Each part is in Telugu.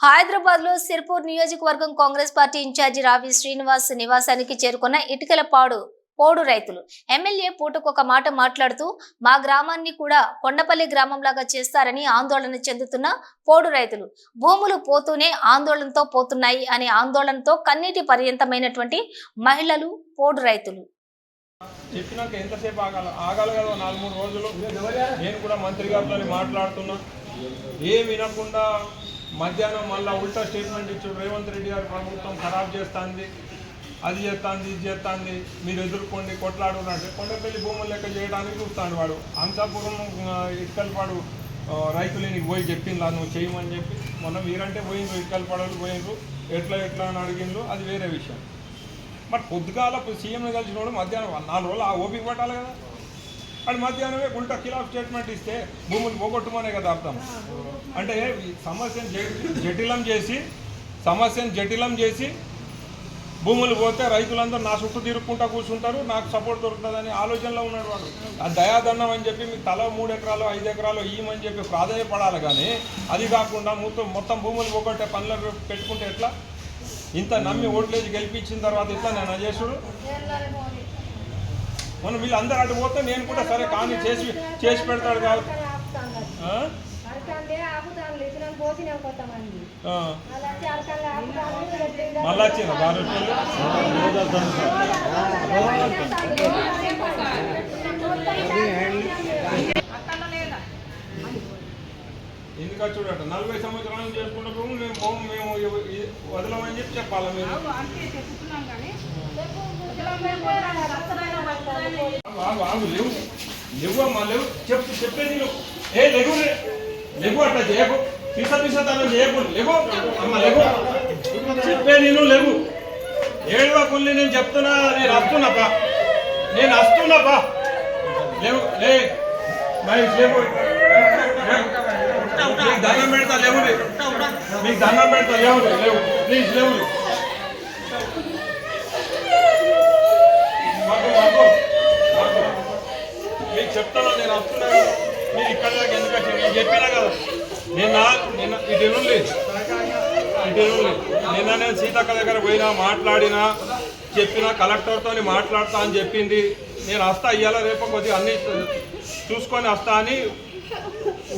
హైదరాబాద్ లో సిర్పూర్ నియోజకవర్గం కాంగ్రెస్ పార్టీ ఇన్ఛార్జి రావి శ్రీనివాస్ నివాసానికి చేరుకున్న ఇటుకలపాడు పోడు రైతులు ఎమ్మెల్యే పూటకొక మాట మాట్లాడుతూ మా గ్రామాన్ని కూడా కొండపల్లి గ్రామంలాగా చేస్తారని ఆందోళన చెందుతున్న పోడు రైతులు భూములు పోతూనే ఆందోళనతో పోతున్నాయి అనే ఆందోళనతో కన్నీటి పర్యంతమైనటువంటి మహిళలు పోడు రైతులు చెప్పినాక ఎంతసేపు ఆగాలి కదా 4-3 రోజులు. నేను కూడా మంత్రి గారితో మాట్లాడుతున్నా, ఏం వినకుండా మధ్యాహ్నం మళ్ళీ ఉల్టా స్టేట్మెంట్ ఇచ్చాడు. రేవంత్ రెడ్డి గారు ప్రభుత్వం ఖరాబ్ చేస్తుంది, అది చేస్తుంది, ఇది చేస్తుంది, మీరు ఎదుర్కోండి, కొట్లాడు అంటే కొండపల్లి భూములు లెక్క చేయడానికి చూస్తాడు వాడు. అంశాపురం ఇటుకలపాడు రైతులని పోయి చెప్పిందా నువ్వు చేయమని చెప్పి. మొన్న మీరంటే పోయిండ్రు, ఇటుకలపాడలు పోయిండ్రు, ఎట్లా అని అడిగిండ్రు, అది వేరే విషయం. మరి పొద్దుగాల సీఎంని కలిసినోడు మధ్యాహ్నం 4 రోజులు ఆ ఓపిక పట్టాలి కదా. అది మధ్యాహ్నమే ఉల్టా ఖిలాఫ్ స్టేట్మెంట్ ఇస్తే భూములు పోగొట్టుమనే కదా అర్థం. అంటే సమస్యను జటిలం చేసి భూములు పోతే రైతులందరూ నా చుట్టూ తిరుక్కుంటా కూర్చుంటారు, నాకు సపోర్ట్ దొరుకుతుందని ఆలోచనలో ఉన్నాడు వాడు. అది దయాదండం అని చెప్పి మీకు తల 3 ఎకరాలు 5 ఎకరాలు ఇయ్యమని చెప్పి ప్రాధాన్యపడాలి. కానీ అది కాకుండా మొత్తం భూములు పోగొట్టే పనులు పెట్టుకుంటే ఎట్లా? ఇంత నమ్మి ఓట్లేసి గెలిపించిన తర్వాత ఇట్లా నేను అజేషుడు మనం వీళ్ళందరూ అటు పోతే నేను కూడా సరే కానీ చేసి పెడతాడు కాబట్టి మళ్ళీ వచ్చిన ఎందుకు చూడట 40 సంవత్సరాలు చేసుకున్నప్పుడు మేము వదలమని చెప్పి చెప్పాలి. మీరు లేవు అమ్మా, లేవు చెప్పేది లేవు అట్లా చేయకు, పిసతనం చేయకు, లేవు అమ్మ లేవు చెప్పే నేను లేవు. 7వ పుల్లి నేను చెప్తున్నా, నేను వస్తున్నాపా లేవు లేవు మీకు దండం పెడతా లేవు, మీకు దండం పెడతా లేవు ప్లీజ్ లేవు. మీకు చెప్తాను, నేను వస్తున్నా కదా, మీరు ఇక్కడ దాకా ఎందుకు వచ్చి నేను చెప్పినా కదా. నిన్న ఇటు నిన్న నేను సీతక్క దగ్గర పోయినా, మాట్లాడినా, చెప్పినా, కలెక్టర్తో మాట్లాడతా అని చెప్పింది. నేను వస్తా ఇయ్యాల రేపు కొద్దిగా అన్నీ చూసుకొని వస్తా అని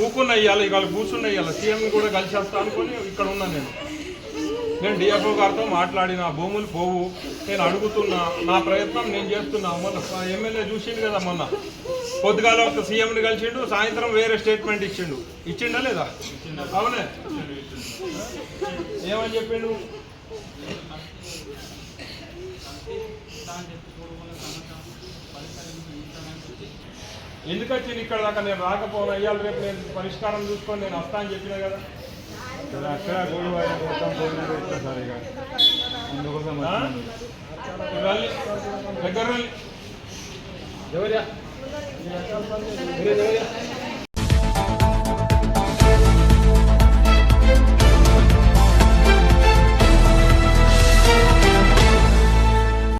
ఊకున్న ఇయ్యాలి, ఇవాళ కూర్చున్న ఇయ్యాలి, సీఎంని కూడా కలిసి వస్తా అనుకొని ఇక్కడ ఉన్నా. నేను డిఎఫ్ఓ గారితో మాట్లాడిన, భూములు పోవు, నేను అడుగుతున్నా, నా ప్రయత్నం నేను చేస్తున్నా. మొన్న ఎమ్మెల్యే చూసిండు కదా, మొన్న పొద్దుగాల ఒక సీఎంని కలిసిండు, సాయంత్రం వేరే స్టేట్మెంట్ ఇచ్చిండా లేదా? అవునే ఏమని చెప్పిండు? ఎందుకు వచ్చింది ఇక్కడ దాకా? నేను రాకపోను, అయ్యాలి రేపు నేను పరిష్కారం చూసుకొని నేను వస్తా అని చెప్పినా కదా. దగ్గర